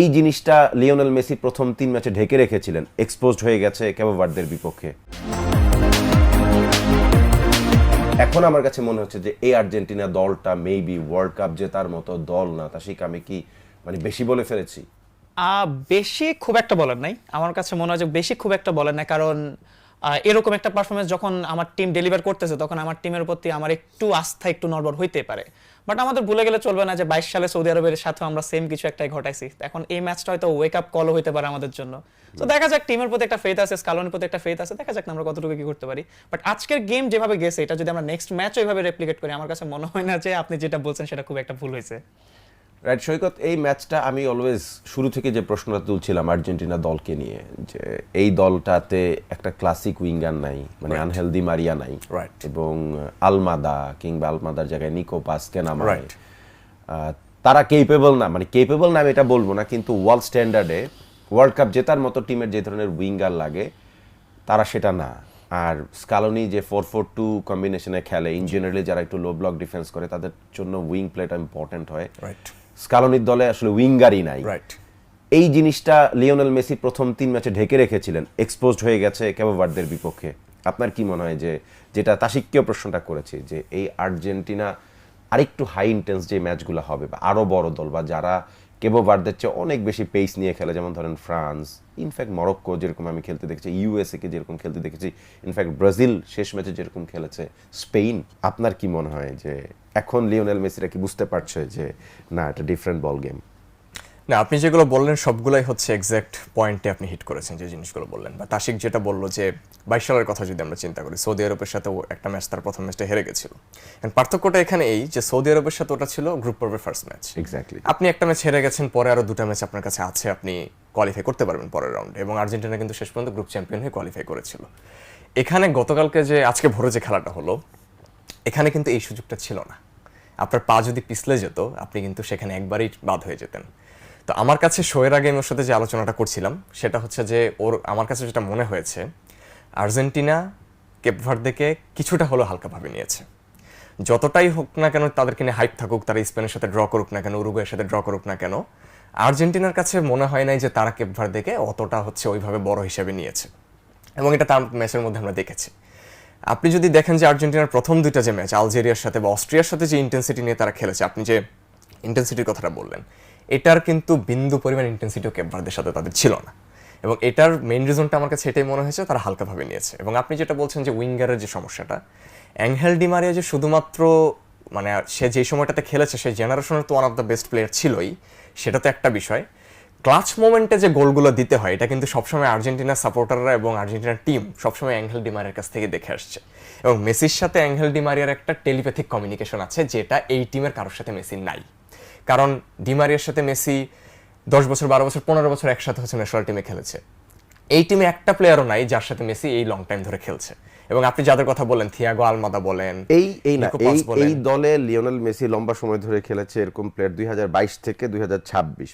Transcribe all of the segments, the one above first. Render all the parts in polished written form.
এই জিনিসটা Lionel Messi প্রথম 3 ম্যাচে ঢেকে রেখেছিলেন, এক্সপোজড হয়ে গেছে ক্যাবো ভার্দের বিপক্ষে। এখন আমার কাছে মনে হচ্ছে যে এই আর্জেন্টিনা দলটা মেবি ওয়ার্ল্ড কাপ জেতার মতো দল না। তাশিক, আমি কি বেশি বলে ফেলেছি? বেশি খুব একটা বলার নাই, আমার কাছে মনে হয় যে বেশি খুব একটা বলার নাই, কারণ এরকম একটা পারফরমেন্স যখন আমার টিম ডেলিভার করতেছে তখন আমার টিমের প্রতি আমার একটু আস্থা একটু নড়বড় হইতে পারে। বাট আমাদের ভুলে গেলে চলবে না যে 22 সালে সৌদি আরবের সাথে আমরা সেম কিছু একটাই ঘটাইছি। এখন এই ম্যাচটা হয়তো ওয়েক আপ কল হইতে পারে আমাদের জন্য। তো দেখা যাক, টিমের প্রতি একটা ফেথ আছে, স্কালোনির প্রতি একটা ফেথ আছে, দেখা যাক আমরা কতটুকু কি করতে পারি। বাট আজকের গেম যেভাবে গেছে, এটা যদি আমরা নেক্সট ম্যাচ ওইভাবে রেপ্লিকেট করি, আমার কাছে মনে হয় না যে আপনি যেটা বলছেন সেটা খুব একটা ভুল হয়েছে। রাইট সৈকত, এই ম্যাচটা আমি অলওয়েজ শুরু থেকে যে প্রশ্নটা তুলছিলাম আর্জেন্টিনা দলকে নিয়ে, যে এই দলটাতে একটা ক্লাসিক উইঙ্গার নাই, আনহেল দি মারিয়া নাই, এবং আলমাদা কিংবা আলমাদার জায়গায় নিকো পাসকে নামায়। তারা কেপেবল না, কেপেবল না আমি এটা বলবো না, কিন্তু ওয়ার্ল্ড স্ট্যান্ডার্ডে ওয়ার্ল্ড কাপ জেতার মতো টিমের যে ধরনের উইঙ্গার লাগে তারা সেটা না। আর স্কালোনি যে 4-4-2 কম্বিনেশনে খেলে, ইন জেনারেলি যারা একটু লো ব্লক ডিফেন্স করে তাদের জন্য উইং প্লেটা ইম্পর্টেন্ট হয়। স্কালোনির দলে আসলে উইঙ্গারই নাই। এই জিনিসটা লিওনেল মেসি প্রথম 3 ম্যাচে ঢেকে রেখেছিলেন, এক্সপোজড হয়ে গেছে ক্যাবো ভার্দের বিপক্ষে। আপনার কি মনে হয় যে, যেটা তাশিককেও প্রশ্নটা করেছি, যে এই আর্জেন্টিনা আরেকটু হাই ইন্টেন্স যে ম্যাচগুলো হবে বা আরও বড় দল বা যারা ক্যাবো ভার্দের চেয়ে অনেক বেশি পেস নিয়ে খেলে, যেমন ধরেন ফ্রান্স, ইনফ্যাক্ট মরক্কো যেরকম আমি খেলতে দেখেছি, ইউএসএ কে যেরকম খেলতে দেখেছি, ইনফ্যাক্ট ব্রাজিল শেষ ম্যাচে যেরকম খেলেছে, স্পেন, আপনার কি মনে হয় যে এখন লিওনেল মেসিরা কি বুঝতে পারছে যে না, এটা ডিফারেন্ট বল গেম? না, আপনি যেগুলো বললেন সবগুলাই হচ্ছে এক্স্যাক্ট পয়েন্টে আপনি হিট করেছেন যে জিনিসগুলো বললেন। বা তাশিক যেটা বললো যে 22 সালের কথা যদি আমরা চিন্তা করি, সৌদি আরবের সাথে একটা ম্যাচ, তার প্রথম ম্যাচটা হেরে গেছিল। পার্থক্যটা এখানে এই যে সৌদি আরবের সাথে ওটা ছিল গ্রুপ পর্বের ফার্স্ট ম্যাচ। এক্স্যাক্টলি, আপনি একটা ম্যাচ হেরে গেছেন, পরে আরো 2টা ম্যাচ আপনার কাছে আছে, আপনি কোয়ালিফাই করতে পারবেন পরের রাউন্ডে। এবং আর্জেন্টিনা কিন্তু শেষ পর্যন্ত গ্রুপ চ্যাম্পিয়ন হয়ে কোয়ালিফাই করেছিল। এখানে গতকালকে যে আজকে ভোরে যে খেলাটা হলো, এখানে কিন্তু এই সুযোগটা ছিল না। আপনার পা যদি পিছলে যেত, আপনি কিন্তু সেখানে একবারই বাদ হয়ে যেতেন। তো আমার কাছে শোয়ের আগে ওর সাথে যে আলোচনাটা করছিলাম সেটা হচ্ছে যে আমার কাছে যেটা মনে হয়েছে, আর্জেন্টিনা কেপ ভার্দেকে কিছুটা হলেও হালকাভাবে নিয়েছে। যতটাই হোক না কেন তাদেরকে নিয়ে হাইপ থাকুক, তারা স্পেনের সাথে ড্র করুক না কেন, উরুগুয়ের সাথে ড্র করুক না কেন, আর্জেন্টিনার কাছে মনে হয় নাই যে তারা কেপ ভার্দেকে অতটা ওইভাবে বড় হিসেবে নিয়েছে। এবং এটা তার ম্যাচের মধ্যে আমরা দেখেছি। আপনি যদি দেখেন যে আর্জেন্টিনার প্রথম 2টা যে ম্যাচ, আলজেরিয়ার সাথে বা অস্ট্রিয়ার সাথে যে ইন্টেন্সিটি নিয়ে তারা খেলেছে, আপনি যে ইন্টেন্সিটির কথাটা বললেন, এটার কিন্তু বিন্দু পরিমাণ ইন্টেন্সিটিও কেপ ভার্দের সাথে তাদের ছিল না। এবং এটার মেইন রিজনটা আমার কাছে এটাই মনে হয়েছে, তারা হালকাভাবে নিয়েছে। এবং আপনি যেটা বলছেন যে উইঙ্গারের যে সমস্যাটা, অ্যাঙ্গেল ডি মারিয়া যে শুধুমাত্র সে যেই সময়টাতে খেলেছে সেই জেনারেশনের তো one of the best player ছিলই, সেটা তো একটা বিষয়। ক্লাচ মোমেন্টে যে গোলগুলো দিতে হয়, এটা কিন্তু সবসময় আর্জেন্টিনার সাপোর্টাররা এবং আর্জেন্টিনার টিম সবসময় অ্যাঙ্গেল ডি মারিয়ার কাছ থেকে দেখে আসছে। এবং মেসির সাথে অ্যাঙ্গেল ডি মারিয়ার একটা টেলিপ্যাথিক কমিউনিকেশন আছে, যেটা এই টিমের কারোর সাথে মেসির নাই। কারণ ডি মারিয়ার সাথে মেসি 10 বছর, 12 বছর, 15 বছর একসাথে হচ্ছে ন্যাশনাল টিমে খেলেছে। এই টিমে একটা প্লেয়ারও নাই যার সাথে মেসি এই লং টাইম ধরে খেলছে। এবং আপনি যাদের কথা বলেন, থিয়াগো আলমাদা বলেন, এই দলে লিওনেল মেসি লম্বা সময় ধরে খেলেছে এরকম প্লেয়ার 2022 থেকে 2026,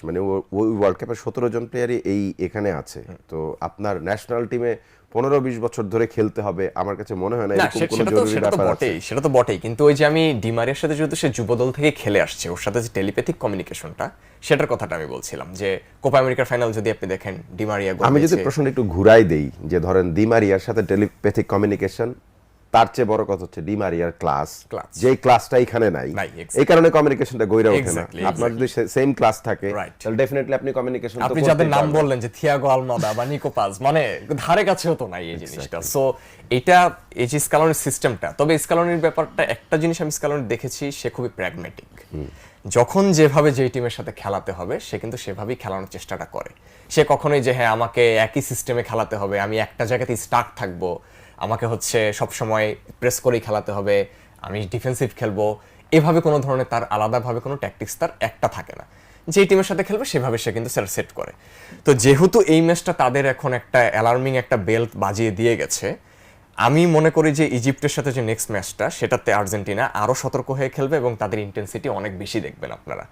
ওই ওয়ার্ল্ড কাপের 17 জন প্লেয়ারই এখানে আছে। তো আপনার ন্যাশনাল টিমে 15-20 বছর ধরে খেলতে হবে, আমার কাছে মনে হয় না এরকম কোনো জরুরি ব্যাপার আছে। সেটা তো বটেই, কিন্তু ওই যে আমি ডি মারিয়ার সাথে যেহেতু সে যুবদল থেকে খেলে আসছে, ওর সাথে যে টেলিপ্যাথিক কমিউনিকেশনটা, সেটার কথাটা আমি বলছিলাম। যে কোপা আমেরিকার ফাইনাল যদি আপনি দেখেন, ডি মারিয়া, আমি যদি প্রশ্নটা একটু ঘুরাই দেই, যে ধরেন ডি মারিয়ার সাথে টেলিপ্যাথিক কমিউনিকেশন, তার চেয়ে বড় কথা হচ্ছে ডি মারিয়ার ক্লাস, যে ক্লাসটা এখানে নাই, এই কারণে কমিউনিকেশনটা গইরা ওঠে না। আপনার যদি সেম ক্লাস থাকে তাহলে ডেফিনেটলি আপনি কমিউনিকেশন তো করতে পারবেন। আপনি যাদের নাম বললেন যে থিয়াগো আলমাদা বা নিকো পাস, ধারে কাছেও তো নাই এই জিনিসটা। সো এটা এই যে স্কালোনির সিস্টেমটা, তবে স্কালোনির ব্যাপারটা একটা জিনিস আমি স্কালোনি দেখেছি, সে খুবই প্র্যাগম্যাটিক। যখন যেভাবে যেই টিমের সাথে খেলাতে হবে সে কিন্তু সেভাবেই খেলানোর চেষ্টাটা করে। সে কখনোই যে হ্যাঁ আমাকে একই সিস্টেমে খেলাতে হবে, আমি একটা জায়গাতেই স্টাক থাকবো, আমাকে সবসময় প্রেস করেই খেলাতে হবে, আমি ডিফেন্সিভ খেলবো, এভাবে কোনো ধরনের তার আলাদাভাবে কোনো ট্যাকটিক্স তার একটা থাকে না। যেই টিমের সাথে খেলবে সেভাবে সে কিন্তু সেট করে। তো যেহেতু এই ম্যাচটা তাদের এখন একটা অ্যালার্মিং একটা বেল বাজিয়ে দিয়ে গেছে, আমি মনে করি যে ইজিপ্টের সাথে যে নেক্সট ম্যাচটা, সেটাতে আর্জেন্টিনা আরও সতর্ক হয়ে খেলবে এবং তাদের ইন্টেন্সিটি অনেক বেশি দেখবেন আপনারা।